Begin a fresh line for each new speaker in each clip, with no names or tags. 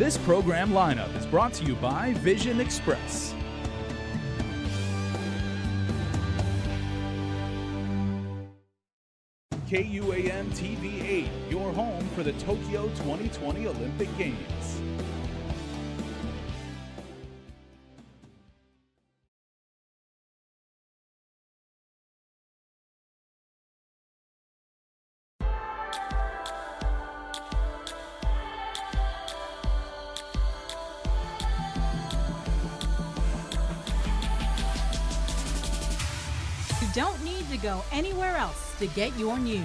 This program lineup is brought to you by Vision Express. KUAM TV 8, your home for the Tokyo 2020 Olympic Games.
You don't need to go anywhere else to get your news.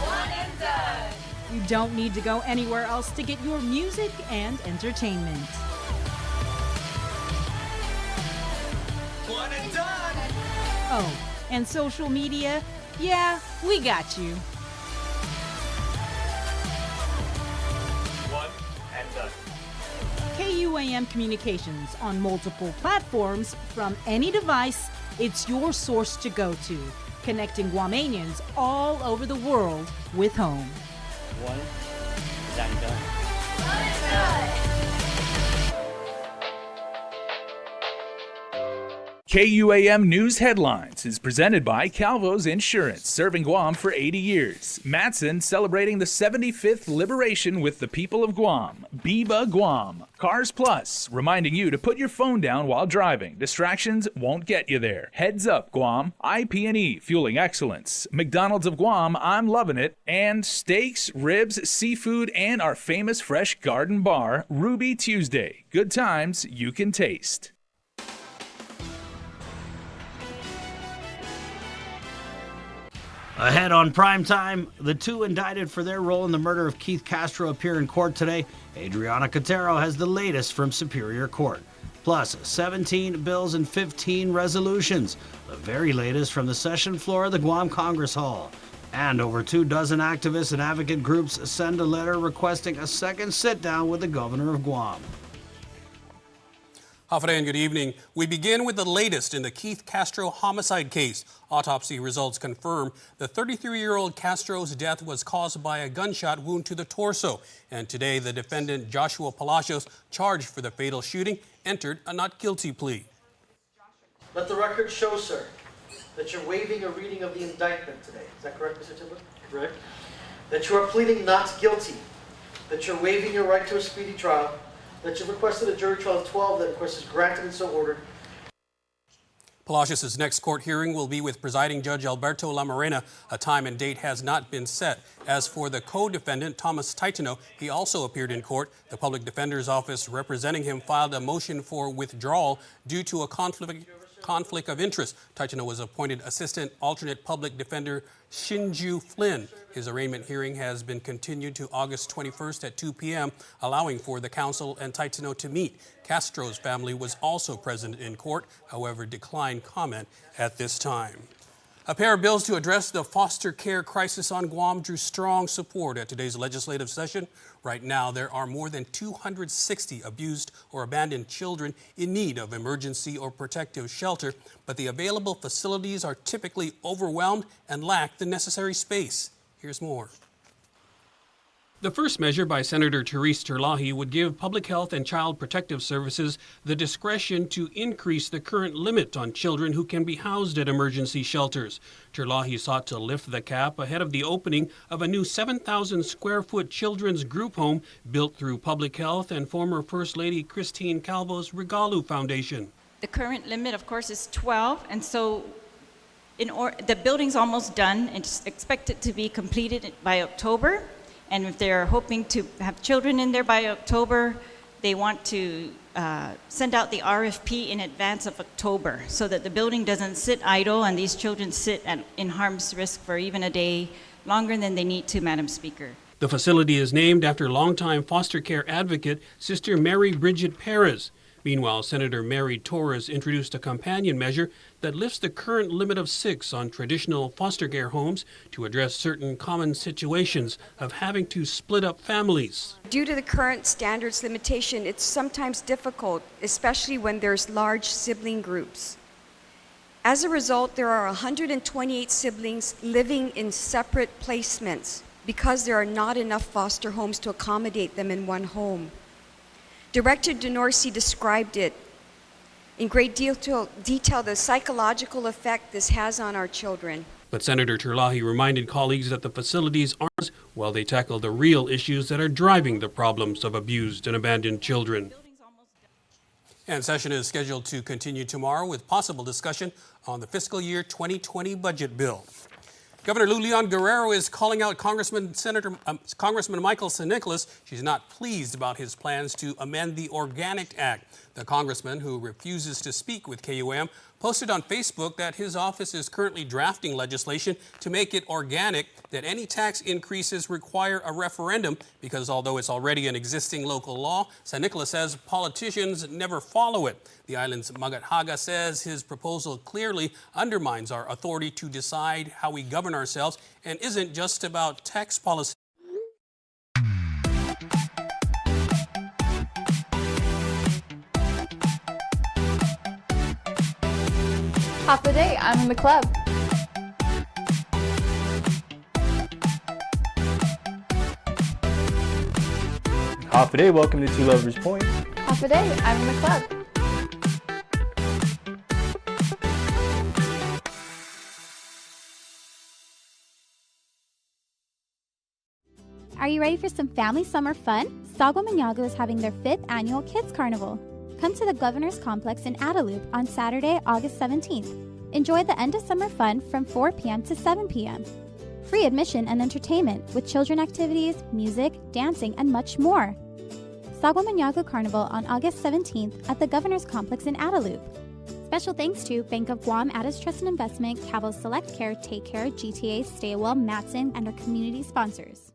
One and done.
You don't need to go anywhere else to get your music and entertainment.
One and done.
Oh, and social media? Yeah, we got you.
One and done.
KUAM Communications on multiple platforms from any device. It's your source to go to, connecting Guamanians all over the world with home.
One and done. One and done.
KUAM News Headlines is presented by Calvo's Insurance, serving Guam for 80 years. Matson celebrating the 75th liberation with the people of Guam. Biba Guam. Cars Plus, reminding you to put your phone down while driving. Distractions won't get you there. Heads Up Guam. IP&E, fueling excellence. McDonald's of Guam, I'm loving it. And steaks, ribs, seafood, and our famous fresh garden bar, Ruby Tuesday. Good times you can taste.
Ahead on Primetime, the two indicted for their role in the murder of Keith Castro appear in court today. Adriana Cotero has the latest from Superior Court. Plus, 17 bills and 15 resolutions. The very latest from the session floor of the Guam Congress Hall. And over 24 activists and advocate groups send a letter requesting a second sit-down with the governor of Guam.
Hafade and good evening. We begin with the latest in the Keith Castro homicide case. Autopsy results confirm the 33-year-old Castro's death was caused by a gunshot wound to the torso. And today, the defendant, Joshua Palacios, charged for the fatal shooting, entered a not guilty plea.
Let the record show, sir, that you're waiving a reading of the indictment today. Is that correct, Mr. Timber? Correct. That you are pleading not guilty. That you're waiving your right to a speedy trial. That you've requested a jury trial of 12, that request is granted and so ordered.
Palacios' next court hearing will be with presiding Judge Alberto Lamarena. A time and date has not been set. As for the co-defendant, Thomas Taitano, he also appeared in court. The public defender's office representing him filed a motion for withdrawal due to a conflict of interest. Taitano was appointed Assistant Alternate Public Defender Shinju Flynn. His arraignment hearing has been continued to August 21st at 2 p.m., allowing for the counsel and Taitano to meet. Castro's family was also present in court, however, declined comment at this time. A pair of bills to address the foster care crisis on Guam drew strong support at today's legislative session. Right now, there are more than 260 abused or abandoned children in need of emergency or protective shelter, but the available facilities are typically overwhelmed and lack the necessary space. Here's more. The first measure by Senator Therese Terlahi would give Public Health and Child Protective Services the discretion to increase the current limit on children who can be housed at emergency shelters. Terlahi sought to lift the cap ahead of the opening of a new 7,000 square foot children's group home built through Public Health and former First Lady Christine Calvo's Regalu Foundation.
The current limit, of course, is 12, and so the building's almost done and it's expected to be completed by October. And if they're hoping to have children in there by October, they want to send out the RFP in advance of October so that the building doesn't sit idle and these children sit in harm's risk for even a day longer than they need to, Madam Speaker.
The facility is named after longtime foster care advocate Sister Mary Bridget Perez. Meanwhile, Senator Mary Torres introduced a companion measure that lifts the current limit of 6 on traditional foster care homes to address certain common situations of having to split up families.
Due to the current standards limitation, it's sometimes difficult, especially when there's large sibling groups. As a result, there are 128 siblings living in separate placements because there are not enough foster homes to accommodate them in one home. Director DeNorsi described it in great detail the psychological effect this has on our children.
But Senator Terlahi reminded colleagues that the facilities aren't while they tackle the real issues that are driving the problems of abused and abandoned children. And session is scheduled to continue tomorrow with possible discussion on the fiscal year 2020 budget bill. Governor Lou Leon Guerrero is calling out Congressman Michael San Nicolas. She's not pleased about his plans to amend the Organic Act. The congressman, who refuses to speak with KUAM, posted on Facebook that his office is currently drafting legislation to make it organic, that any tax increases require a referendum because although it's already an existing local law, San Nicolas says politicians never follow it. The island's Magat Haga says his proposal clearly undermines our authority to decide how we govern ourselves and isn't just about tax policy.
Half the day, I'm in the club.
Half a day, welcome to Two Lovers Point.
Half a day, I'm in the club.
Are you ready for some family summer fun? Sagwa Manyago is having their 5th annual Kids Carnival. Come to the Governor's Complex in Adaloop on Saturday, August 17th. Enjoy the end of summer fun from 4 p.m. to 7 p.m. Free admission and entertainment with children activities, music, dancing, and much more. Sagwa Manyago Carnival on August 17th at the Governor's Complex in Adaloop. Special thanks to Bank of Guam, Addis Trust and Investment, Cabell Select Care, Take Care, GTA, Stay Well, Matson, and our community sponsors.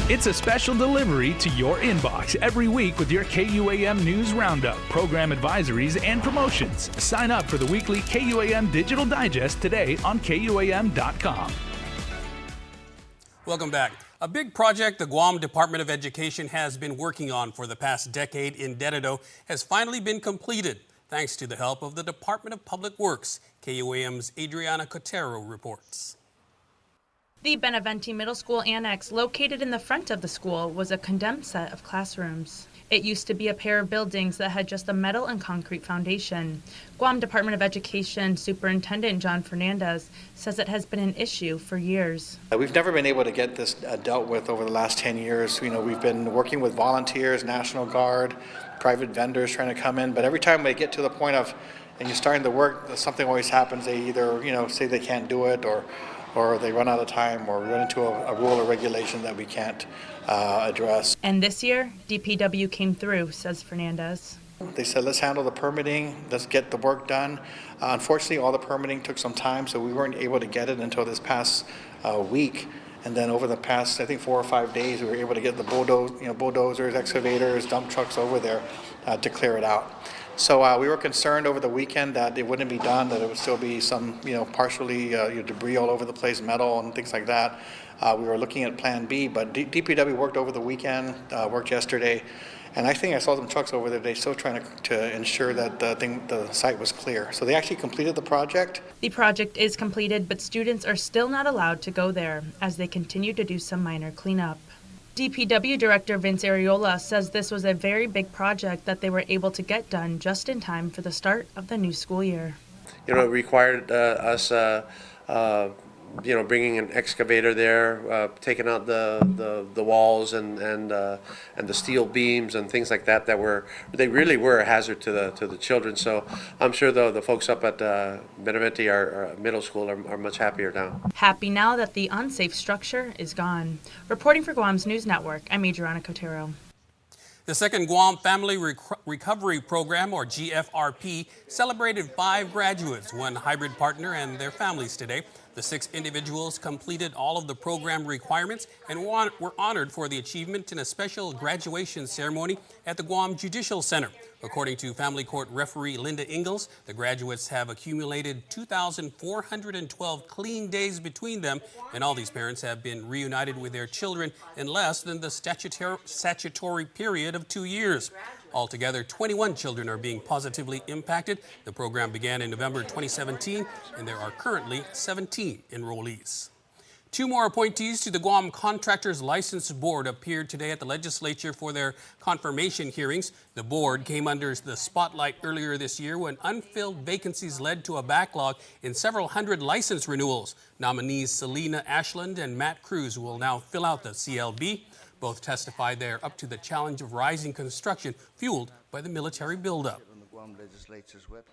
It's a special delivery to your inbox every week with your KUAM News Roundup, program advisories, and promotions. Sign up for the weekly KUAM Digital Digest today on KUAM.com.
Welcome back. A big project the Guam Department of Education has been working on for the past decade in Dededo has finally been completed, thanks to the help of the Department of Public Works. KUAM's Adriana Cotero reports.
The Benavente Middle School Annex, located in the front of the school, was a condemned set of classrooms. It used to be a pair of buildings that had just a metal and concrete foundation. Guam Department of Education Superintendent John Fernandez says it has been an issue for years.
We've never been able to get this dealt with over the last 10 years. We've been working with volunteers, National Guard, private vendors trying to come in, but every time we get to the point of, and you're starting to work, something always happens. They either, say they can't do it, or they run out of time, or run into a rule or regulation that we can't address.
And this year, DPW came through, says Fernandez.
They said, let's handle the permitting, let's get the work done. Unfortunately, all the permitting took some time, so we weren't able to get it until this past week. And then over the past, I think, 4 or 5 days, we were able to get the bulldozers, excavators, dump trucks over there to clear it out.
So we were concerned over the weekend that it wouldn't be done, that it would still be some, partially debris all over the place, metal and things like that. We were looking at Plan B, but DPW worked over the weekend, worked yesterday, and I think I saw some trucks over there today still trying to ensure that the site was clear. So they actually completed the project.
The project is completed, but students are still not allowed to go there as they continue to do some minor cleanup. DPW Director Vince Areola says this was a very big project that they were able to get done just in time for the start of the new school year.
It required us, bringing an excavator there, taking out the walls and the steel beams and things like that they really were a hazard to the children. So I'm sure the folks up at Benavente, our middle school, are much happier now.
Happy now that the unsafe structure is gone. Reporting for Guam's News Network, I'm Adriana Cotero.
The second Guam Family Recovery Program, or GFRP, celebrated 5 graduates, 1 hybrid partner, and their families today. The 6 individuals completed all of the program requirements and were honored for the achievement in a special graduation ceremony at the Guam Judicial Center. According to Family Court referee Linda Ingalls, the graduates have accumulated 2,412 clean days between them, and all these parents have been reunited with their children in less than the statutory period of 2 years. Altogether, 21 children are being positively impacted. The program began in November 2017, and there are currently 17 enrollees. 2 more appointees to the Guam Contractors License Board appeared today at the legislature for their confirmation hearings. The board came under the spotlight earlier this year when unfilled vacancies led to a backlog in several hundred license renewals. Nominees Selena Ashland and Matt Cruz will now fill out the CLB. Both testified they are up to the challenge of rising construction fueled by the military buildup.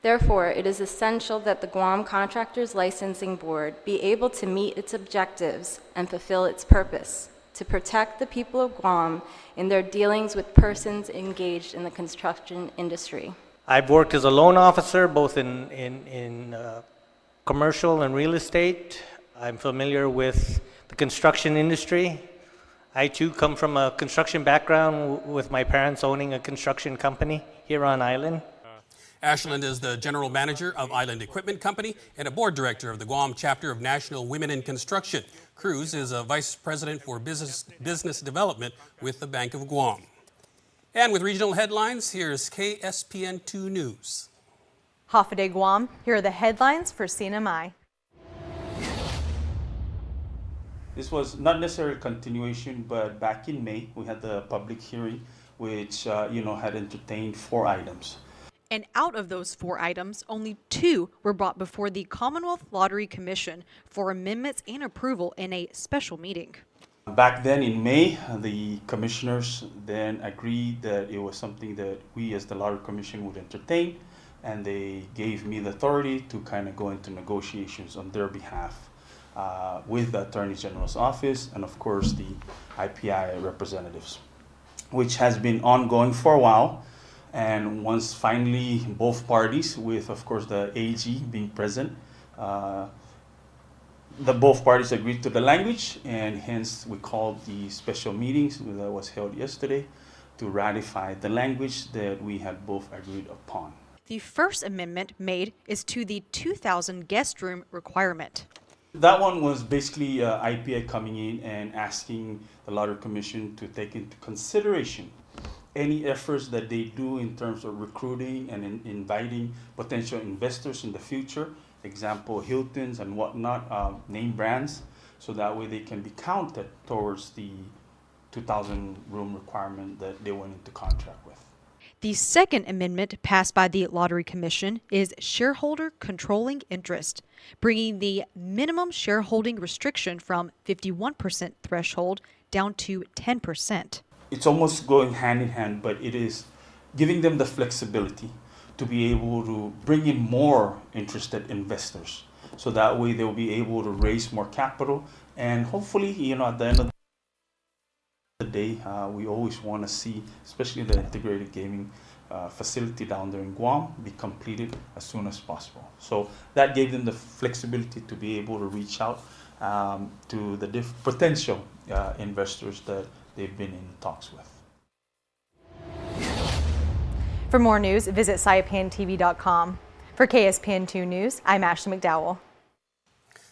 Therefore, it is essential that the Guam Contractors Licensing Board be able to meet its objectives and fulfill its purpose, to protect the people of Guam in their dealings with persons engaged in the construction industry.
I've worked as a loan officer both in commercial and real estate. I'm familiar with the construction industry. I too come from a construction background with my parents owning a construction company here on island.
Ashland is the general manager of Island Equipment Company and a board director of the Guam chapter of National Women in Construction. Cruz is a vice president for business development with the Bank of Guam. And with regional headlines, here's KSPN2 News.
Hafa-Day Guam, here are the headlines for CNMI.
This was not necessarily a continuation, but back in May, we had the public hearing, which, had entertained 4 items.
And out of those 4 items, only 2 were brought before the Commonwealth Lottery Commission for amendments and approval in a special meeting.
Back then in May, the commissioners then agreed that it was something that we as the Lottery Commission would entertain, and they gave me the authority to kind of go into negotiations on their behalf with the Attorney General's office and of course the IPI representatives, which has been ongoing for a while. And once finally both parties, with of course the AG being present, both parties agreed to the language, and hence we called the special meetings that was held yesterday to ratify the language that we had both agreed upon.
The first amendment made is to the 2,000 guest room requirement.
That one was basically IPA coming in and asking the Lottery Commission to take into consideration any efforts that they do in terms of recruiting and inviting potential investors in the future, example Hilton's and whatnot, name brands, so that way they can be counted towards the 2,000 room requirement that they went into contract with.
The second amendment passed by the Lottery Commission is shareholder controlling interest, bringing the minimum shareholding restriction from 51% threshold down to 10%.
It's almost going hand in hand, but it is giving them the flexibility to be able to bring in more interested investors. So that way they'll be able to raise more capital, and hopefully, at the end of the day, we always want to see, especially the integrated gaming facility down there in Guam, be completed as soon as possible. So that gave them the flexibility to be able to reach out to the potential investors that they've been in talks with.
For more news, visit saipantv.com. For KSPN2 News, I'm Ashley McDowell.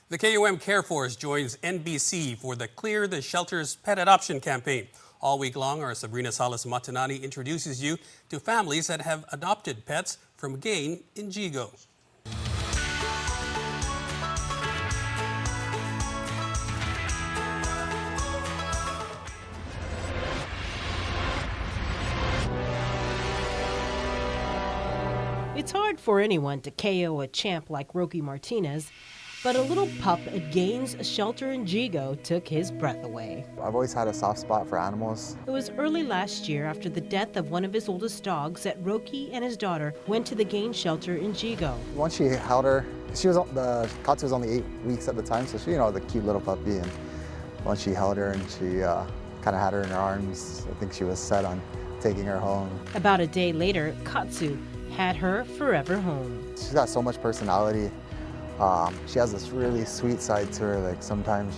The KUAM Care Force joins NBC for the Clear the Shelters Pet Adoption campaign. All week long, our Sabrina Salas Matanani introduces you to families that have adopted pets from Gain in Jigo.
It's hard for anyone to KO a champ like Rocky Martinez, but a little pup at Gaines Shelter in Jigo took his breath away.
I've always had a soft spot for animals.
It was early last year after the death of one of his oldest dogs that Rocky and his daughter went to the Gaines Shelter in Jigo.
Once she held her, Katsu was only 8 weeks at the time, so she, the cute little puppy. And once she held her and she kind of had her in her arms, I think she was set on taking her home.
About a day later, Katsu had her forever home.
She's got so much personality. She has this really sweet side to her. Like sometimes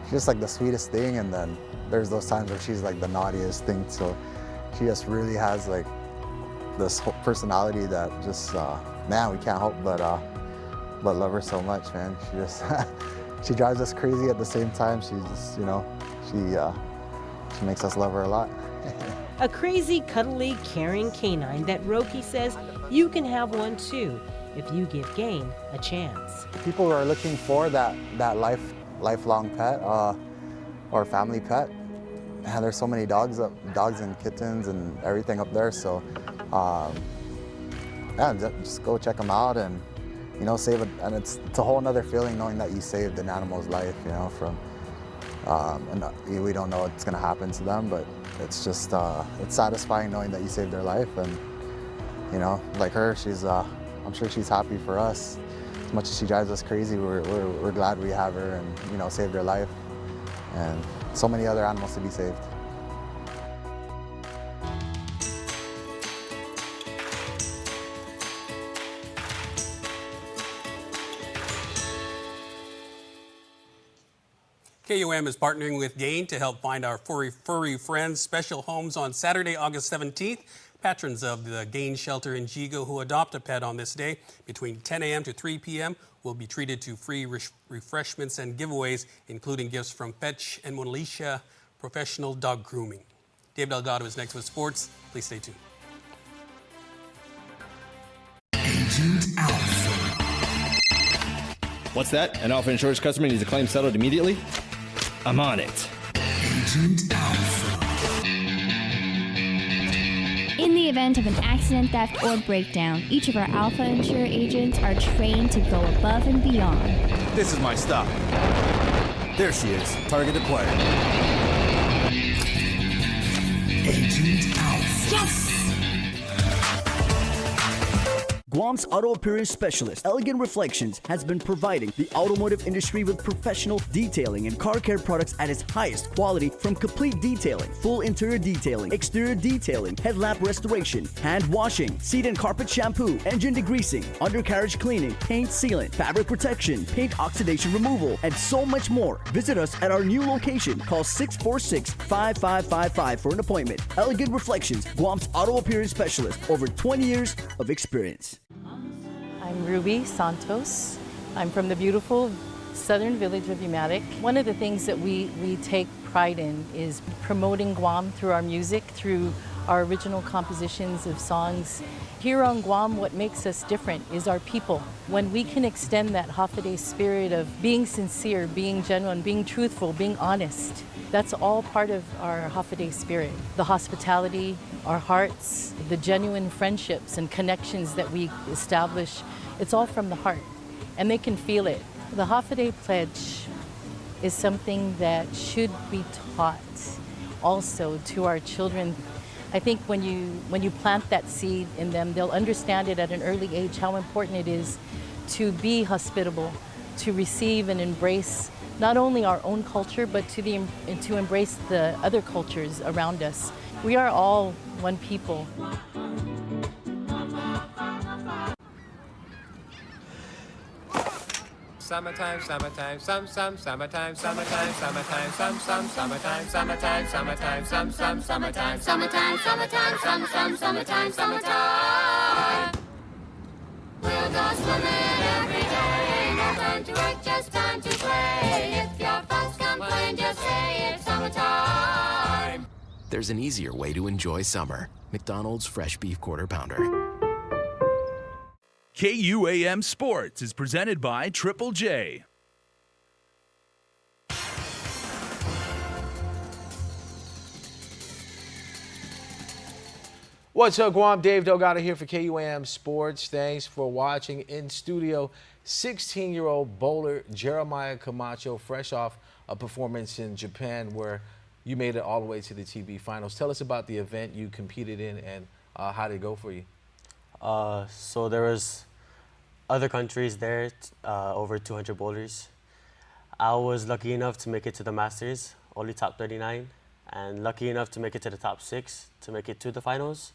she's just like the sweetest thing, and then there's those times where she's like the naughtiest thing. So she just really has like this whole personality that just, man, we can't help but love her so much, man. She just, she drives us crazy at the same time. She just, she makes us love her a lot.
A crazy, cuddly, caring canine that Roki says you can have one too if you give Gain a chance.
People are looking for that lifelong pet or family pet. And there's so many dogs and kittens and everything up there. So yeah, just go check them out and save it. And it's a whole nother feeling knowing that you saved an animal's life. From and we don't know what's going to happen to them, but it's just it's satisfying knowing that you saved their life. And like her, she's I'm sure she's happy for us. As much as she drives us crazy, we're glad we have her and saved her life, and so many other animals to be saved.
KUAM is partnering with Gain to help find our furry friends special homes on Saturday, August 17th. Patrons of the Gain Shelter in Jigo who adopt a pet on this day between 10 a.m. to 3 p.m. will be treated to free refreshments and giveaways, including gifts from Fetch and Monisha Professional Dog Grooming. Dave Delgado is next with sports. Please stay tuned.
Agent Alpha. What's that? An Alpha Insurance customer needs a claim settled immediately? I'm on it. Agent Alpha.
In the event of an accident, theft, or breakdown, each of our Alpha Insure agents are trained to go above and beyond.
This is my stop. There she is. Target acquired.
Agent Alpha. Yes!
Guam's auto appearance specialist, Elegant Reflections, has been providing the automotive industry with professional detailing and car care products at its highest quality, from complete detailing, full interior detailing, exterior detailing, headlamp restoration, hand washing, seat and carpet shampoo, engine degreasing, undercarriage cleaning, paint sealant, fabric protection, paint oxidation removal, and so much more. Visit us at our new location. Call 646-5555 for an appointment. Elegant Reflections, Guam's auto appearance specialist, over 20 years of experience.
I'm Ruby Santos. I'm from the beautiful southern village of Umatic. One of the things that we take pride in is promoting Guam through our music, through our original compositions of songs. Here on Guam, what makes us different is our people. When we can extend that Hafaday spirit of being sincere, being genuine, being truthful, being honest, that's all part of our Hafaday spirit. The hospitality, our hearts, the genuine friendships and connections that we establish, it's all from the heart, and they can feel it. The Hafaday Pledge is something that should be taught also to our children. I think when you plant that seed in them, they'll understand it at an early age how important it is to be hospitable, to receive and embrace not only our own culture, but to embrace the other cultures around us. We are all one people.
summertime, summertime, summertime, summertime, summertime, summertime, summertime, summertime, summertime. We'll go swimming every day, no time to work, just time to play. If your folks complain, just say it's summertime.
There's an easier way to enjoy summer. McDonald's Fresh Beef Quarter Pounder.
KUAM Sports is presented by Triple J.
What's up, Guam? Dave Delgado here for KUAM Sports. Thanks for watching. In studio, 16-year-old bowler Jeremiah Camacho, fresh off a performance in Japan where you made it all the way to the TB finals. Tell us about the event you competed in and how did it go for you?
So there was other countries there, over 200 bowlers. I was lucky enough to make it to the Masters, only top 39, and lucky enough to make it to the top 6 to make it to the finals.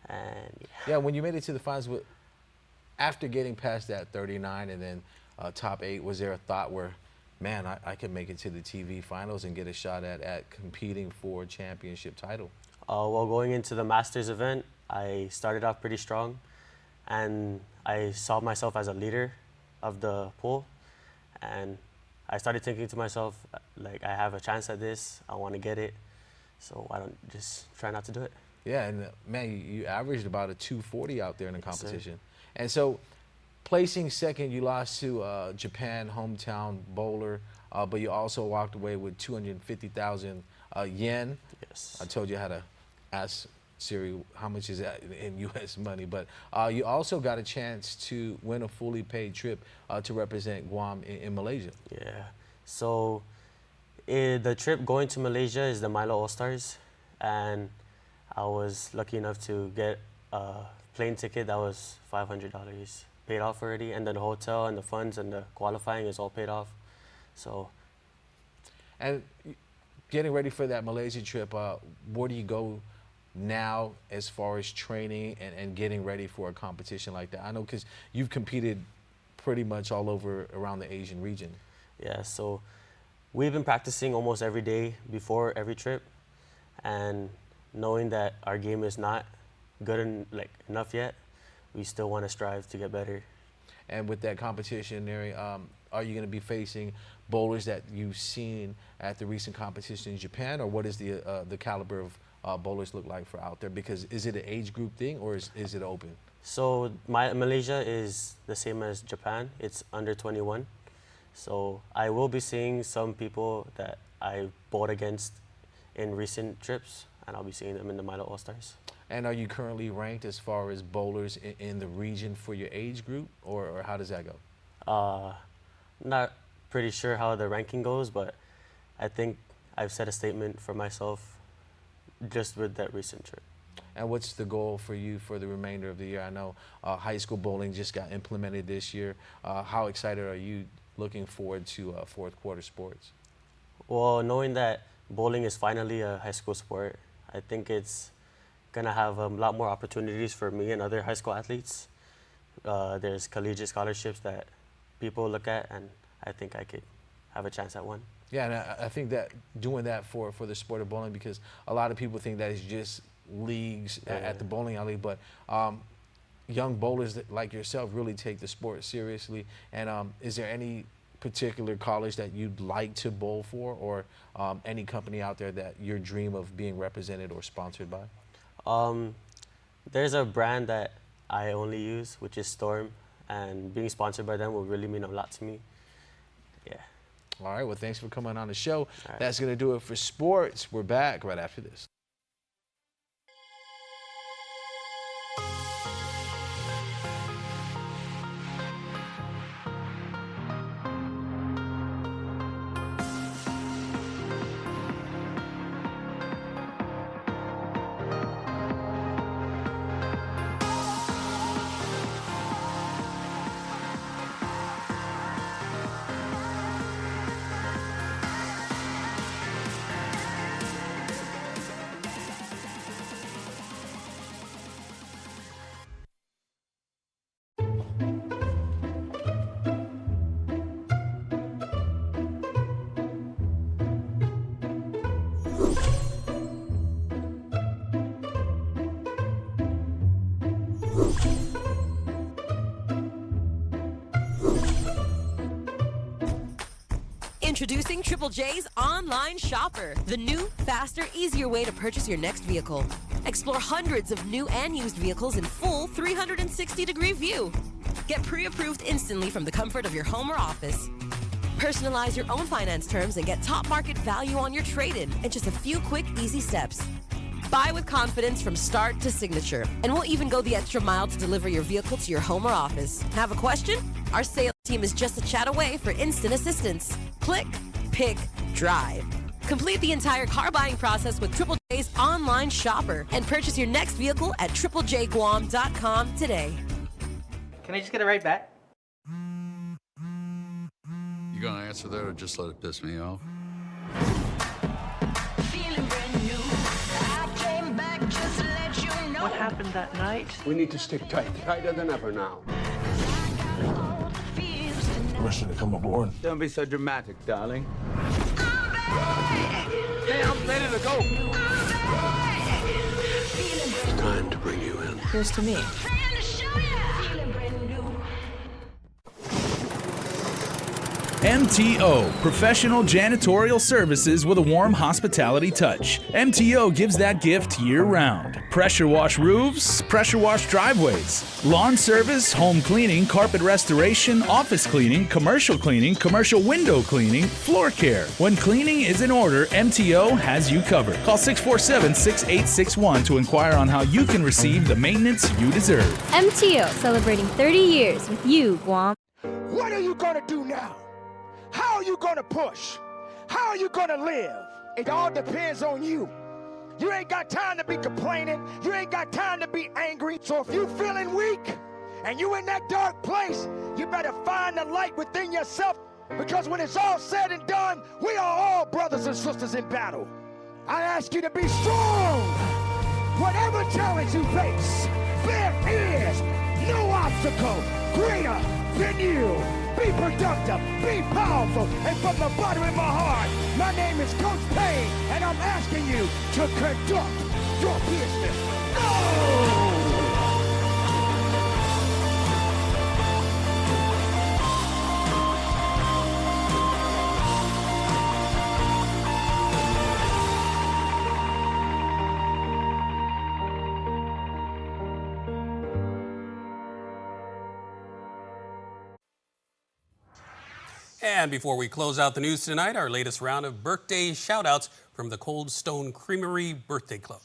And
yeah, when you made it to the finals, after getting past that 39 and then top 8, was there a thought where, man, I could make it to the TV finals and get a shot at competing for a championship title?
Well, going into the Masters event, I started off pretty strong, and I saw myself as a leader of the pool, and I started thinking to myself, like, I have a chance at this, I want to get it, so why don't just try not to do it?
Yeah, and man, you averaged about a 240 out there in the competition. And so, placing second, you lost to Japan hometown bowler, but you also walked away with 250,000 yen.
Yes.
I told you how to ask Siri how much is that in U.S. money, but you also got a chance to win a fully paid trip to represent Guam in Malaysia.
Yeah. So the trip going to Malaysia is the Milo All-Stars, and I was lucky enough to get a plane ticket that was $500 paid off already, and then the hotel and the funds and the qualifying is all paid off. So.
And getting ready for that Malaysia trip, where do you go now as far as training and getting ready for a competition like that? I know because you've competed pretty much all over around the Asian region.
Yeah, so we've been practicing almost every day before every trip, and knowing that our game is not good enough yet, we still want to strive to get better.
And with that competition, Neri, are you going to be facing bowlers that you've seen at the recent competition in Japan, or what is the caliber of bowlers look like for out there? Because is it an age group thing, or is it open?
So Malaysia is the same as Japan. It's under 21. So I will be seeing some people that I bowled against in recent trips, and I'll be seeing them in the Milo All-Stars.
And are you currently ranked as far as bowlers in the region for your age group, or how does that go?
Not pretty sure how the ranking goes, but I think I've set a statement for myself just with that recent trip.
And what's the goal for you for the remainder of the year? I know high school bowling just got implemented this year. How excited are you looking forward to fourth quarter sports?
Well, knowing that bowling is finally a high school sport, I think it's gonna have a lot more opportunities for me and other high school athletes. There's collegiate scholarships that people look at, and I think I could have a chance at one.
Yeah, and I think that doing that for the sport of bowling, because a lot of people think that it's just leagues at the bowling alley, but young bowlers like yourself really take the sport seriously. And is there any particular college that you'd like to bowl for, or any company out there that your dream of being represented or sponsored by?
There's a brand that I only use, which is Storm, and being sponsored by them will really mean a lot to me. Yeah.
All right, well, thanks for coming on the show. That's going to do it for sports. We're back right after this.
Introducing Triple J's Online Shopper, the new, faster, easier way to purchase your next vehicle. Explore hundreds of new and used vehicles in full 360-degree view. Get pre-approved instantly from the comfort of your home or office. Personalize your own finance terms and get top market value on your trade-in in just a few quick, easy steps. Buy with confidence from start to signature, and we'll even go the extra mile to deliver your vehicle to your home or office. Have a question? Our sales team is just a chat away for instant assistance. Click, pick, drive. Complete the entire car buying process with Triple J's Online Shopper and purchase your next vehicle at triplejguam.com today.
Can I just get it right back?
You gonna answer that or just let it piss me off?
What happened that night?
We need to stick tight, tighter than ever now. Permission to come aboard. Don't be so dramatic, darling.
Hey, I'm ready to go.
It's time to bring you in.
Here's to me.
MTO, professional janitorial services with a warm hospitality touch. MTO gives that gift year-round. Pressure wash roofs, pressure wash driveways, lawn service, home cleaning, carpet restoration, office cleaning, commercial window cleaning, floor care. When cleaning is in order, MTO has you covered. Call 647-6861 to inquire on how you can receive the maintenance you deserve.
MTO, celebrating 30 years with you, Guam.
What are you gonna do now? How are you gonna push? How are you gonna live? It all depends on you. You ain't got time to be complaining. You ain't got time to be angry. So if you feeling weak and you in that dark place, you better find the light within yourself, because when it's all said and done, we are all brothers and sisters in battle. I ask you to be strong. Whatever challenge you face, there is no obstacle greater than you. Be productive, be powerful, and from the bottom of my heart, my name is Coach Payne, and I'm asking you to conduct your business. Go!
And before we close out the news tonight, our latest round of birthday shout-outs from the Cold Stone Creamery Birthday Club.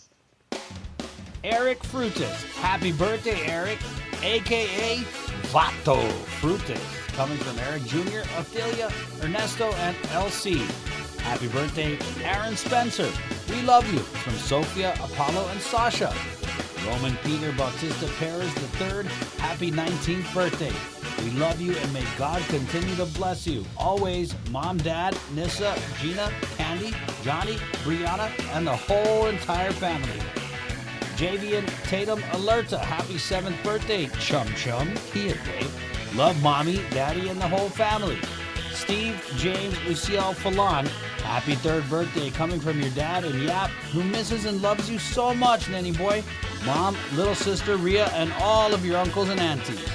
Eric Frutas. Happy birthday, Eric, a.k.a. Vato Frutas. Coming from Eric Jr., Ophelia, Ernesto, and LC. Happy birthday, Aaron Spencer. We love you. From Sophia, Apollo, and Sasha. Roman Peter Bautista Perez III. Happy 19th birthday. We love you and may God continue to bless you. Always, Mom, Dad, Nissa, Gina, Candy, Johnny, Brianna, and the whole entire family. Javian Tatum Alerta, happy 7th birthday. Chum Chum, Kia Dave. Love Mommy, Daddy, and the whole family. Steve James Luciel Falon, happy 3rd birthday, coming from your dad and Yap, who misses and loves you so much, Nanny Boy. Mom, little sister Rhea, and all of your uncles and aunties.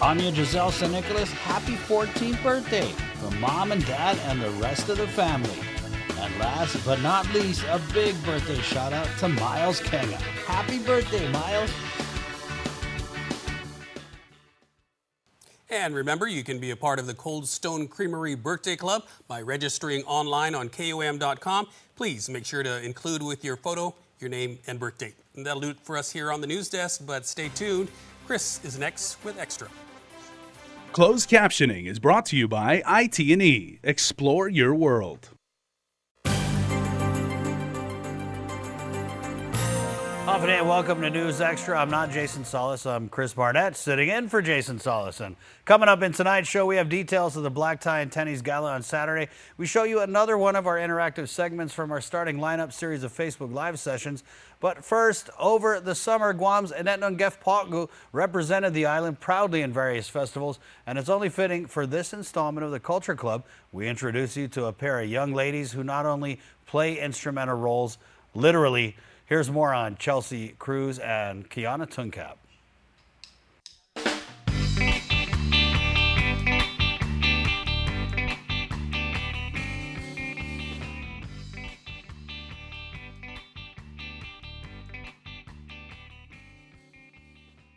Anya Giselle St. Nicholas, happy 14th birthday from Mom and Dad and the rest of the family. And last but not least, a big birthday shout out to Miles Kenya. Happy birthday, Miles.
And remember, you can be a part of the Cold Stone Creamery Birthday Club by registering online on KUAM.com. Please make sure to include with your photo your name and birth date. And that'll do it for us here on the news desk, but stay tuned. Chris is next with Extra.
Closed captioning is brought to you by IT&E. Explore your world.
Good day, welcome to News Extra. I'm not Jason Solis. I'm Chris Barnett, sitting in for Jason Solis. And coming up in tonight's show, we have details of the Black Tie and Tennies Gala on Saturday. We show you another one of our interactive segments from our starting lineup series of Facebook Live sessions. But first, over the summer, Guam's Annette Nungef Poggu represented the island proudly in various festivals, and it's only fitting for this installment of the Culture Club, we introduce you to a pair of young ladies who not only play instrumental roles, literally. Here's more on Chelsea Cruz and Kiana Tuncap.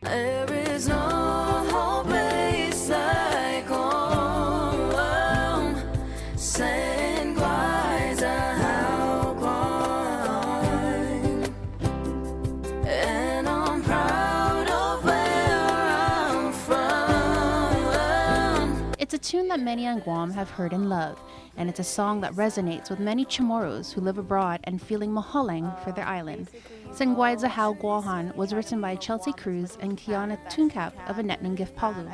There is no place like home. Send guys how Guam. And I'm proud of where I'm from.
It's a tune that many on Guam have heard and love, and it's a song that resonates with many Chamorros who live abroad and feeling mahalang for their island. Sengwai Zahau Guahan was written by Chelsea Cruz and Kiana Tunkap of Anetnangif Palu.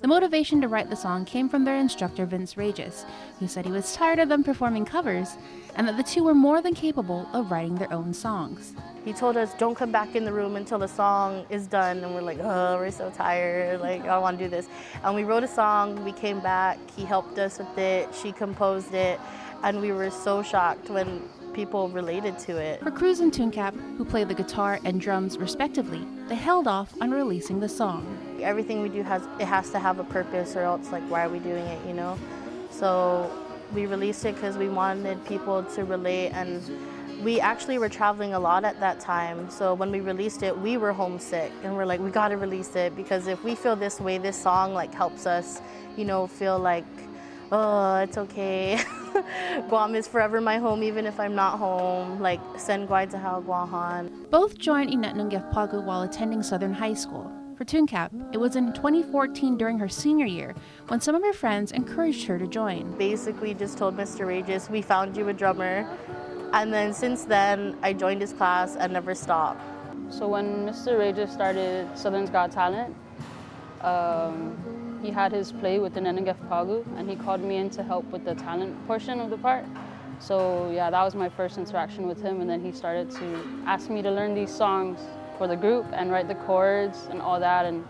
The motivation to write the song came from their instructor Vince Regis, who said he was tired of them performing covers and that the two were more than capable of writing their own songs.
He told us, don't come back in the room until the song is done, and we're like, oh, we're so tired, like, I don't want to do this. And we wrote a song, we came back, he helped us with it, she composed it, and we were so shocked when people related to it.
For Cruz and Tunkap, who play the guitar and drums respectively, they held off on releasing the song.
Everything we do has to have a purpose, or else like why are we doing it, you know? So we released it because we wanted people to relate, and we actually were traveling a lot at that time. So when we released it, we were homesick, and we're like, we gotta release it, because if we feel this way, this song like helps us, you know, feel like, oh, it's okay. Guam is forever my home, even if I'm not home. Like, Sen Guai Zahau Guahan.
Both joined Inatnangif Pagu while attending Southern High School. For Tunkap, it was in 2014 during her senior year when some of her friends encouraged her to join.
Basically just told Mr. Regis, we found you a drummer. And then since then, I joined his class and never stopped.
So when Mr. Regis started Southern's Got Talent, he had his play with the Nenengef Pagu, and he called me in to help with the talent portion of the part. So yeah, that was my first interaction with him, and then he started to ask me to learn these songs for the group and write the chords and all that, and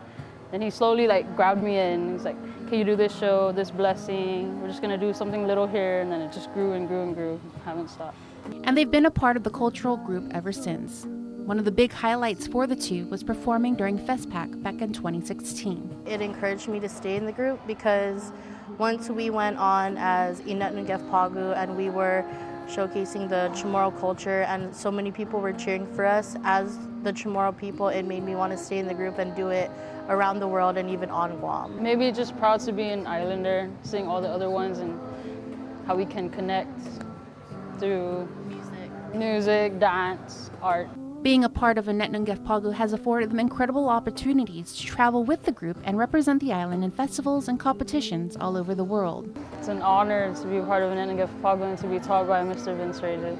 then he slowly like grabbed me in. He's like, can you do this show, this blessing? We're just gonna do something little here, and then it just grew and grew and grew. Haven't stopped.
And they've been a part of the cultural group ever since. One of the big highlights for the two was performing during FestPac back in 2016.
It encouraged me to stay in the group because once we went on as Inatnangef Pagu and we were showcasing the Chamorro culture and so many people were cheering for us as the Chamorro people, it made me want to stay in the group and do it around the world and even on Guam.
Maybe just proud to be an islander, seeing all the other ones and how we can connect through music, dance, art.
Being a part of Anetnangef Pagu has afforded them incredible opportunities to travel with the group and represent the island in festivals and competitions all over the world.
It's an honor to be a part of Anetnangef Pagu and to be taught by Mr. Vince Regis.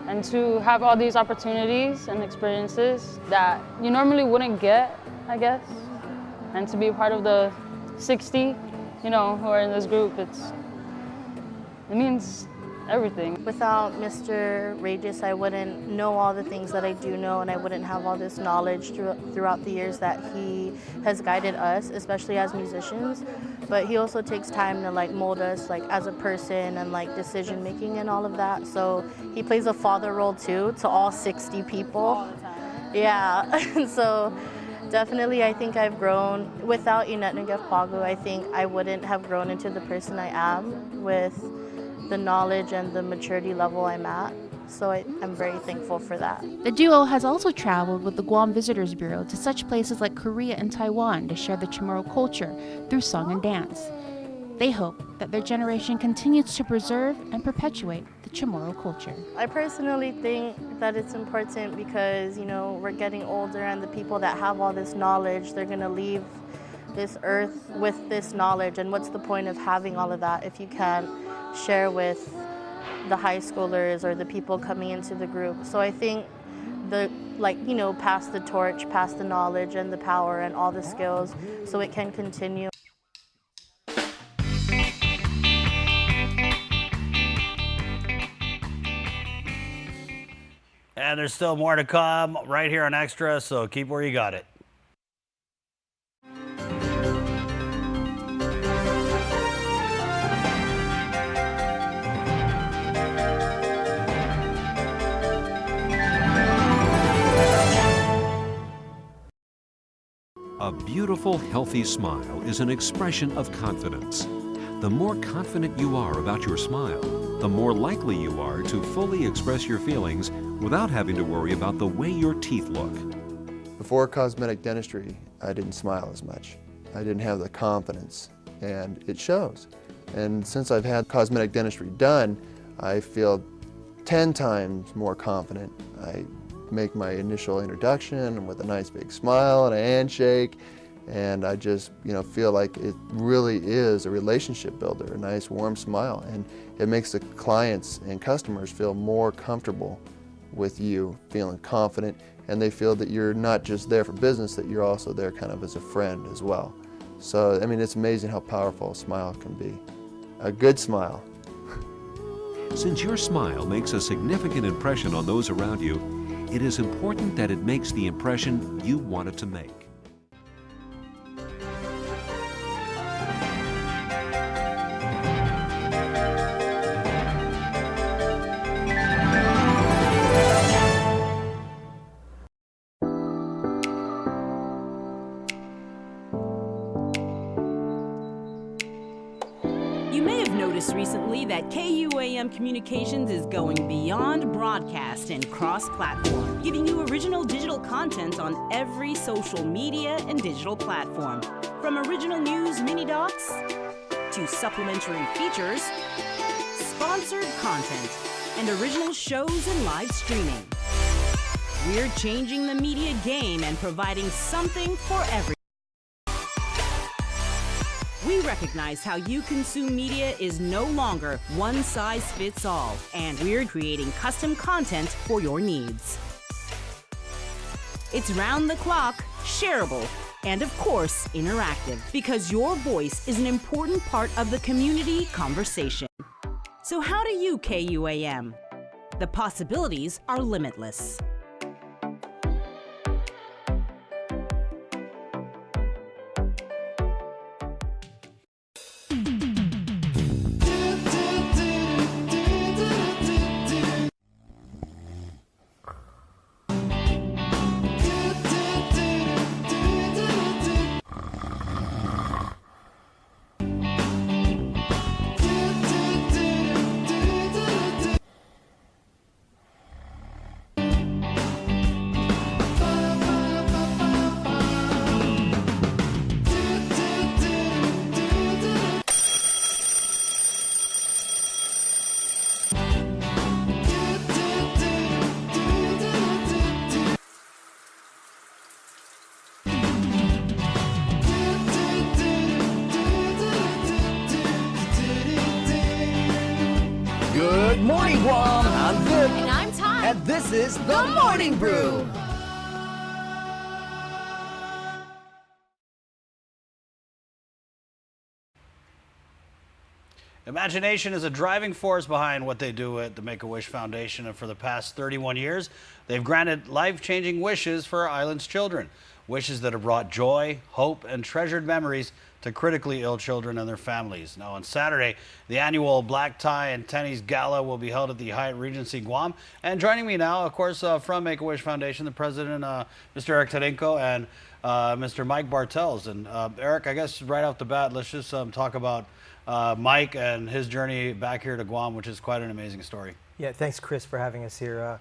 And to have all these opportunities and experiences that you normally wouldn't get, I guess. And to be a part of the 60, who are in this group, it means everything.
Without Mr. Regis, I wouldn't know all the things that I do know, and I wouldn't have all this knowledge throughout the years that he has guided us, especially as musicians. But he also takes time to mold us as a person and decision making and all of that. So he plays a father role too to all 60 people. Yeah, so definitely I think I've grown. Without Inatnangef Pagu, I think I wouldn't have grown into the person I am with the knowledge and the maturity level I'm at. So I'm very thankful for that.
The duo has also traveled with the Guam Visitors Bureau to such places like Korea and Taiwan to share the Chamorro culture through song and dance. They hope that their generation continues to preserve and perpetuate the Chamorro culture.
I personally think that it's important because, we're getting older, and the people that have all this knowledge, they're going to leave this earth with this knowledge. And what's the point of having all of that if you can't share with the high schoolers or the people coming into the group? So I think pass the torch, pass the knowledge and the power and all the skills so it can continue.
And there's still more to come right here on Extra, so keep where you got it.
A beautiful, healthy smile is an expression of confidence. The more confident you are about your smile, the more likely you are to fully express your feelings without having to worry about the way your teeth look.
Before cosmetic dentistry,
I didn't smile as much. I didn't have the confidence, and it shows. And since I've had cosmetic dentistry done, I feel 10 times more confident. I make my initial introduction with a nice big smile and a handshake, and I just, feel like it really is a relationship builder, a nice warm smile, and it makes the clients and customers feel more comfortable with you, feeling confident, and they feel that you're not just there for business, that you're also there kind of as a friend as well. So, I mean, it's amazing how powerful a smile can be. A good smile.
Since your smile makes a significant impression on those around you, it is important that it makes the impression you want it to make.
Recently that KUAM Communications is going beyond broadcast and cross-platform, giving you original digital content on every social media and digital platform. From original news mini-docs to supplementary features, sponsored content, and original shows and live streaming. We're changing the media game and providing something for everyone. We recognize how you consume media is no longer one size fits all, and we're creating custom content for your needs. It's round the clock, shareable, and of course, interactive, because your voice is an important part of the community conversation. So how do you KUAM? The possibilities are limitless.
Good morning, Guam. I'm Vic.
And I'm Todd.
And this is The Morning Brew.
Imagination is a driving force behind what they do at the Make-A-Wish Foundation, and for the past 31 years, they've granted life-changing wishes for our island's children. Wishes that have brought joy, hope, and treasured memories to critically ill children and their families. Now, on Saturday, the annual Black Tie and Tennies Gala will be held at the Hyatt Regency Guam. And joining me now, of course, from Make-A-Wish Foundation, the president, Mr. Eric Tadenko, and Mr. Mike Bartels. And Eric, I guess right off the bat, let's just talk about Mike and his journey back here to Guam, which is quite an amazing story.
Yeah, thanks, Chris, for having us here.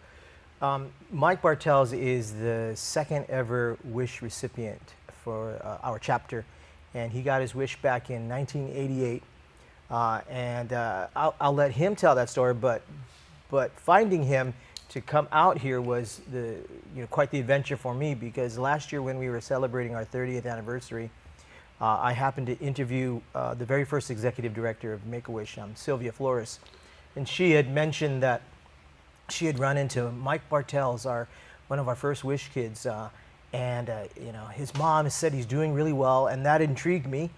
Mike Bartels is the second ever wish recipient for our chapter, and he got his wish back in 1988. I'll let him tell that story, but finding him to come out here was quite the adventure for me, because last year when we were celebrating our 30th anniversary, I happened to interview the very first executive director of Make-A-Wish, Sylvia Flores, and she had mentioned that she had run into Mike Bartels, one of our first wish kids, his mom said he's doing really well, and that intrigued me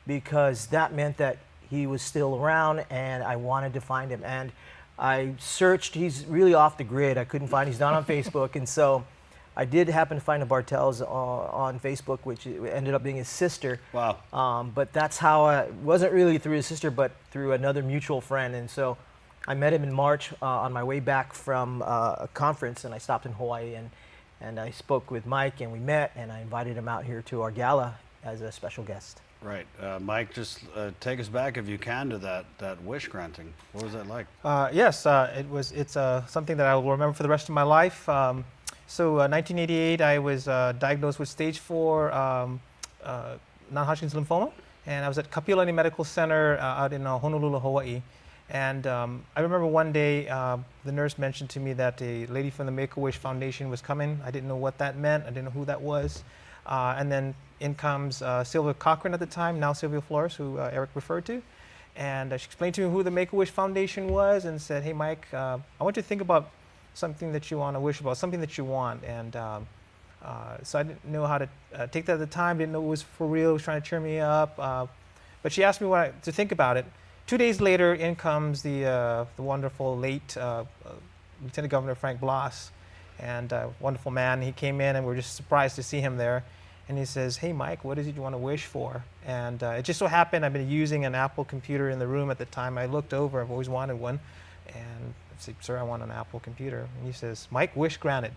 because that meant that he was still around, and I wanted to find him. And I searched. He's really off the grid. I couldn't find. He's not on Facebook, and so I did happen to find a Bartels on Facebook, which ended up being his sister.
Wow.
But that's how it wasn't really through his sister, but through another mutual friend. And so I met him in March on my way back from a conference, and I stopped in Hawaii, and I spoke with Mike, and we met, and I invited him out here to our gala as a special guest.
Right. Mike, just take us back, if you can, to that wish granting. What was that like?
Yes, it's something that I will remember for the rest of my life.
So 1988, I was diagnosed with stage 4 non-Hodgkin's lymphoma, and I was at Kapiolani Medical Center out in Honolulu, Hawaii. And I remember one day the nurse mentioned to me that a lady from the Make-A-Wish Foundation was coming. I didn't know what that meant. I didn't know who that was. And then in comes Sylvia Cochran at the time, now Sylvia Flores, who Eric referred to. And she explained to me who the Make-A-Wish Foundation was and said, hey, Mike, I want you to think about something that you want to wish about, something that you want. And so I didn't know how to take that at the time, didn't know it was for real, was trying to cheer me up. But she asked me to think about it. 2 days later, in comes the wonderful late Lieutenant Governor Frank Blas, and wonderful man. He came in, and we were just surprised to see him there. And he says, hey, Mike, what is it you want to wish for? And it just so happened I've been using an Apple computer in the room at the time. I looked over, I've always wanted one. And I said, sir, I want an Apple computer. And he says, Mike, wish granted.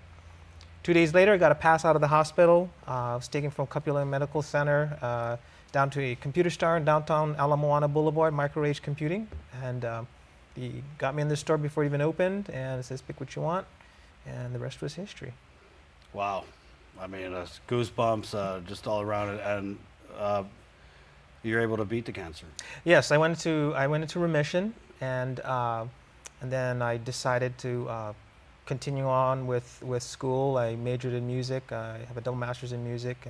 2 days later, I got a pass out of the hospital. I was taken from Kapiolani Medical Center down to a computer store in downtown Ala Moana Boulevard, Micro Age Computing. And he got me in the store before it even opened, and it says, pick what you want. And the rest was history.
Wow. I mean, goosebumps just all around it. And you're able to beat the cancer.
Yes, I went into remission, and then I decided to continue on with school. I majored in music. I have a double master's in music,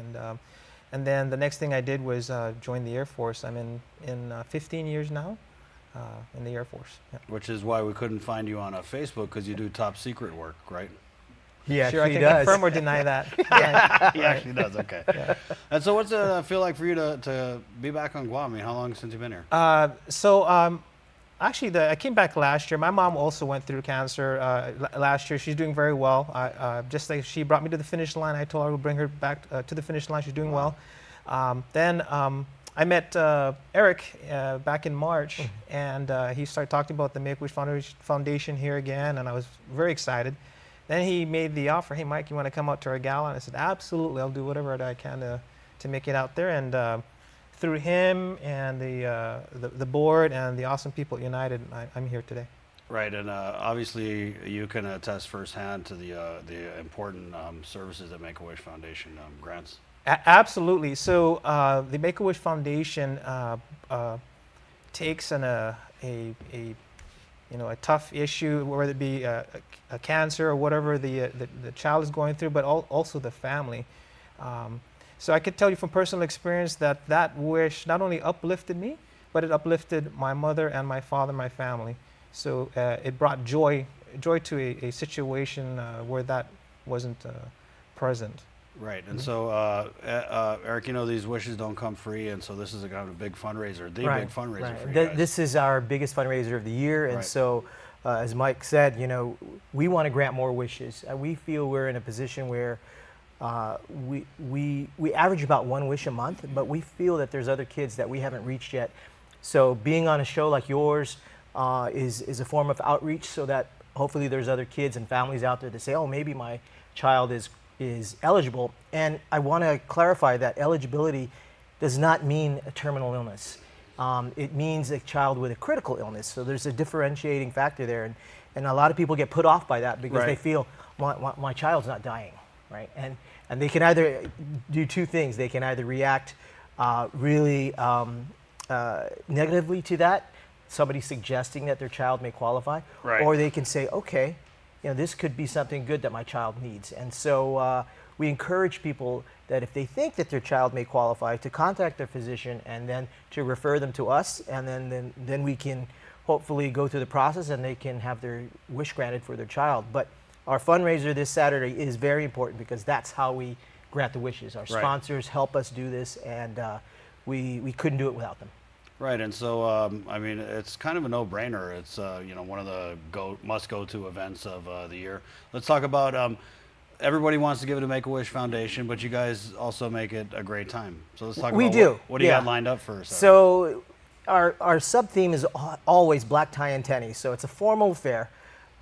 and then the next thing I did was join the Air Force. I'm in 15 years now in the Air Force. Yeah.
Which is why we couldn't find you on Facebook, because you do top secret work, right?
Yeah, sure, I can confirm or deny that.
Yeah, he actually does. Okay. Yeah. And so, what's it feel like for you to be back on Guam? I mean, how long since you've been here?
Actually, I came back last year. My mom also went through cancer last year. She's doing very well. Just like she brought me to the finish line, I told her I would bring her back to the finish line. She's doing well. Then I met Eric back in March, and he started talking about the Make-A-Wish Foundation here again, and I was very excited. Then he made the offer, hey, Mike, you want to come out to our gala? And I said, absolutely, I'll do whatever I can to make it out there. And through him and the board and the awesome people at United, I'm here today.
Right, and obviously you can attest firsthand to the important services that Make-A-Wish Foundation grants.
Absolutely. So the Make-A-Wish Foundation takes a tough issue, whether it be a cancer or whatever the child is going through, but also the family. So I could tell you from personal experience that wish not only uplifted me, but it uplifted my mother and my father, my family. So it brought joy to a situation where that wasn't present.
Right, and so Eric, these wishes don't come free, and so this is a kind of a big fundraiser, big fundraiser for you guys.
This is our biggest fundraiser of the year, and so as Mike said, we want to grant more wishes. We feel we're in a position where we average about one wish a month, but we feel that there's other kids that we haven't reached yet. So being on a show like yours is a form of outreach, so that hopefully there's other kids and families out there that say, oh, maybe my child is eligible. And I want to clarify that eligibility does not mean a terminal illness. It means a child with a critical illness. So there's a differentiating factor there. And a lot of people get put off by that because they feel, my child's not dying, right? And they can either do two things. They can either react really negatively to that, somebody suggesting that their child may qualify, or they can say, okay, this could be something good that my child needs. And so we encourage people that if they think that their child may qualify, to contact their physician and then to refer them to us, and then we can hopefully go through the process and they can have their wish granted for their child. But our fundraiser this Saturday is very important because that's how we grant the wishes. Our sponsors help us do this, and we couldn't do it without them.
Right, and so I mean, it's kind of a no-brainer. It's one of the must-go-to events of the year. Let's talk about. Everybody wants to give it to Make-A-Wish Foundation, but you guys also make it a great time. So let's talk about what do you got lined up for us?
So our sub-theme is always black tie and tennies. So it's a formal affair,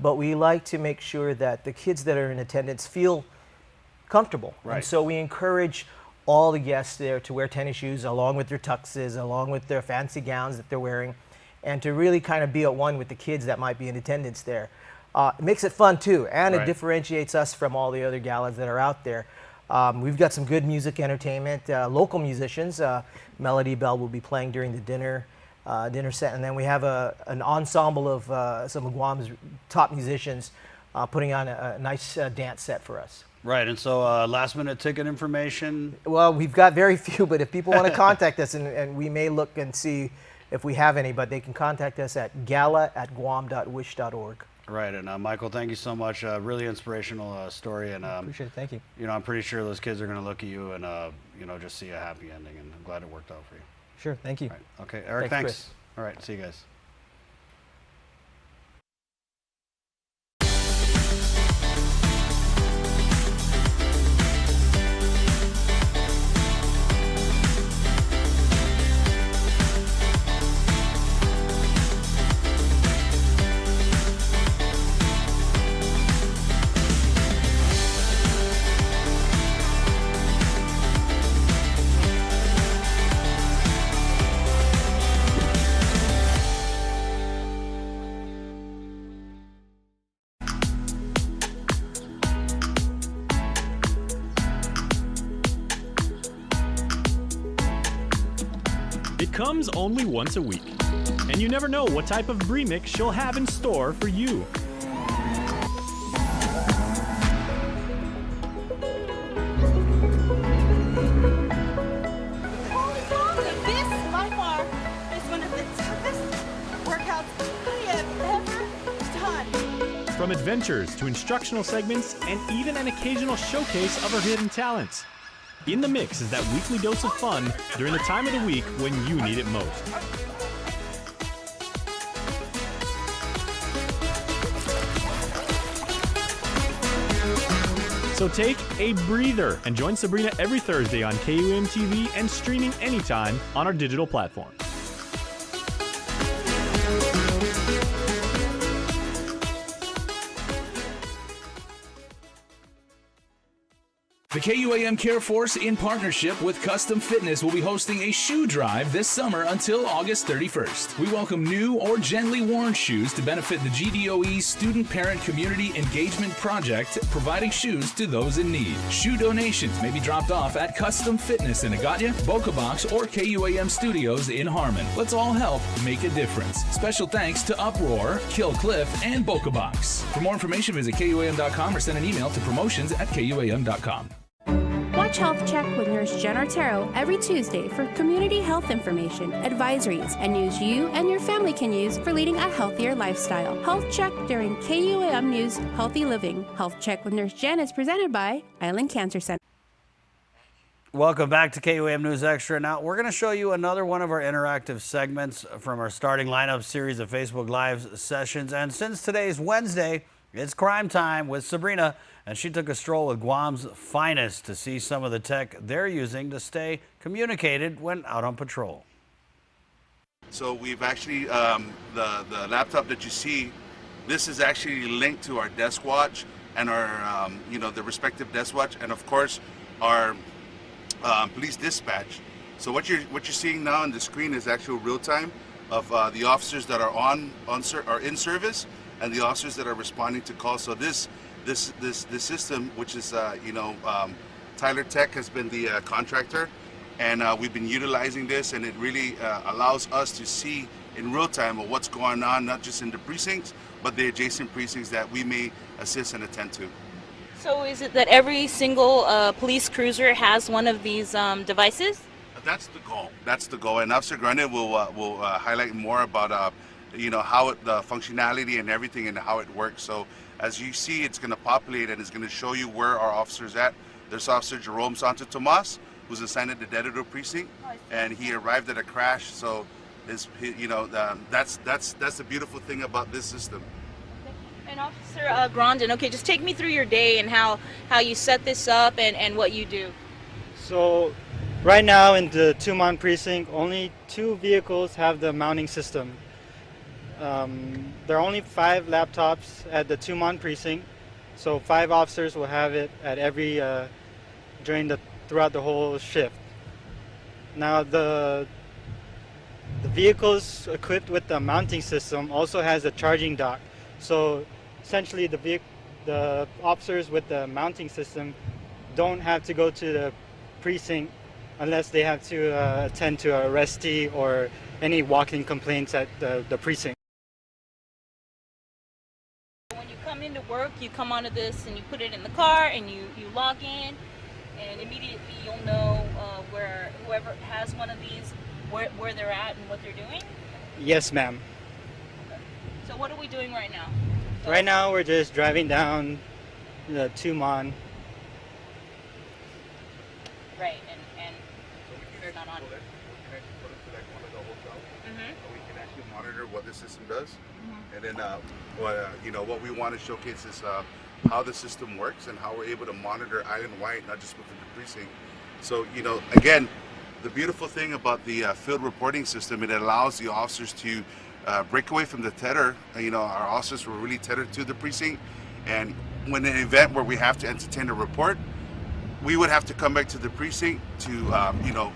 but we like to make sure that the kids that are in attendance feel comfortable. Right. And so we encourage all the guests there to wear tennis shoes along with their tuxes, along with their fancy gowns that they're wearing, and to really kind of be at one with the kids that might be in attendance there. It makes it fun too, and it
Right.
differentiates us from all the other galas that are out there. We've got some good music entertainment, local musicians. Melody Bell will be playing during the dinner set, and then we have an ensemble of some of Guam's top musicians putting on a nice dance set for us.
Right, and so last minute ticket information.
Well, we've got very few, but if people want to contact us, and we may look and see if we have any, but they can contact us at gala@guam.wish.org.
Right, and Michael, thank you so much. Really inspirational story, and
Appreciate it. Thank you.
You know, I'm pretty sure those kids are going to look at you and you know, just see a happy ending, and I'm glad it worked out for you.
Sure, thank you.
All right. Okay, Eric,
Thanks,
thanks.
Chris.
All right, see you guys.
It comes only once a week, and you never know what type of brie mix she'll have in store for you.
This, by far, is one of the toughest workouts I have ever done.
From adventures to instructional segments and even an occasional showcase of her hidden talents. In the mix is that weekly dose of fun during the time of the week when you need it most. So take a breather and join Sabrina every Thursday on KUAM TV and streaming anytime on our digital platform.
The KUAM Care Force, in partnership with Custom Fitness, will be hosting a shoe drive this summer until August 31st. We welcome new or gently worn shoes to benefit the GDOE Student Parent Community Engagement Project, providing shoes to those in need. Shoe donations may be dropped off at Custom Fitness in Agatya, Boca Box, or KUAM Studios in Harmon. Let's all help make a difference. Special thanks to Uproar, Kill Cliff, and Boca Box. For more information, visit KUAM.com or send an email to promotions@KUAM.com.
Watch Health Check with Nurse Jen Artero every Tuesday for community health information, advisories, and news you and your family can use for leading a healthier lifestyle. Health Check during KUAM News Healthy Living. Health Check with Nurse Jen is presented by Island Cancer Center.
Welcome back to KUAM News Extra. Now, we're going to show you another one of our interactive segments from our starting lineup series of Facebook Live sessions. And since today's Wednesday, it's crime time with Sabrina, and she took a stroll with Guam's finest to see some of the tech they're using to stay communicated when out on patrol.
So we've actually, the laptop that you see, this is actually linked to our desk watch and our, the respective desk watch, and of course our police dispatch. So what you're seeing now on the screen is actual real time of the officers that are in service and the officers that are responding to calls. So this system, which is Tyler Tech has been the contractor, and we've been utilizing this, and it really allows us to see in real time of what's going on, not just in the precincts, but the adjacent precincts that we may assist and attend to.
So is it that every single police cruiser has one of these devices?
That's the goal. That's the goal, and Officer Grande will highlight more about how the functionality and everything and how it works. So as you see, it's going to populate and it's going to show you where our officer's at. There's Officer Jerome Santo Tomas, who's assigned at the Dedito precinct, and he arrived at a crash. So that's the beautiful thing about this system.
And Officer Grandin, okay, just take me through your day and how you set this up and what you do.
So right now in the Tumon precinct, only 2 vehicles have the mounting system. There are only 5 laptops at the Tumon precinct, so 5 officers will have it at every throughout the whole shift. Now the vehicles equipped with the mounting system also has a charging dock. So essentially the officers with the mounting system don't have to go to the precinct unless they have to attend to an arrestee or any walking complaints at the precinct.
When you come into work, you come onto this and you put it in the car and you log in, and immediately you'll know where whoever has one of these, where they're at and what they're doing?
Yes, ma'am.
So what are we doing right now?
Right now we're just driving down the Tumon.
Right, and they're not on.
We can actually monitor what the system does, and then what we want to showcase is how the system works and how we're able to monitor island-wide, not just within the precinct. So again, the beautiful thing about the field reporting system, it allows the officers to break away from the tether. Our officers were really tethered to the precinct, and when an event where we have to entertain a report, we would have to come back to the precinct to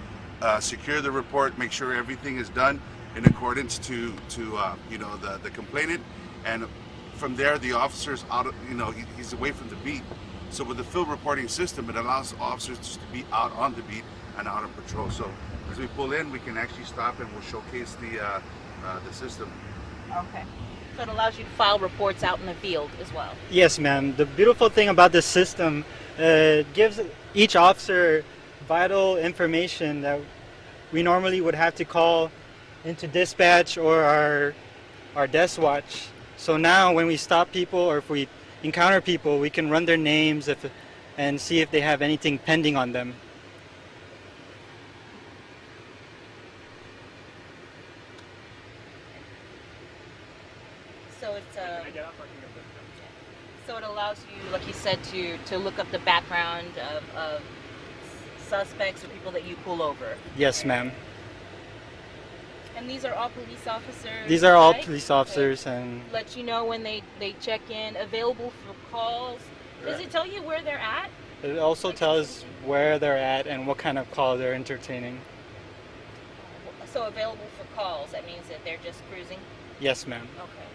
secure the report, make sure everything is done in accordance to the complainant, and from there the officer's out. He's away from the beat. So with the field reporting system, it allows officers to be out on the beat and out on patrol. So as we pull in, we can actually stop and we'll showcase the system.
Okay. So it allows you to file reports out in the field as well.
Yes, ma'am. The beautiful thing about this system, gives each officer vital information that we normally would have to call into dispatch or our desk watch. So now when we stop people or if we encounter people, we can run their names and see if they have anything pending on them.
So it's so it allows you, like you said, to look up the background of suspects or people that you pull over.
Yes, ma'am.
And these are all police officers?
These are all
right?
police officers, and
let you know when they check in, available for calls. Does it tell you where they're at?
it also tells where they're at and what kind of call they're entertaining.
So available for calls, that means that they're just cruising?
Yes, ma'am.
Okay.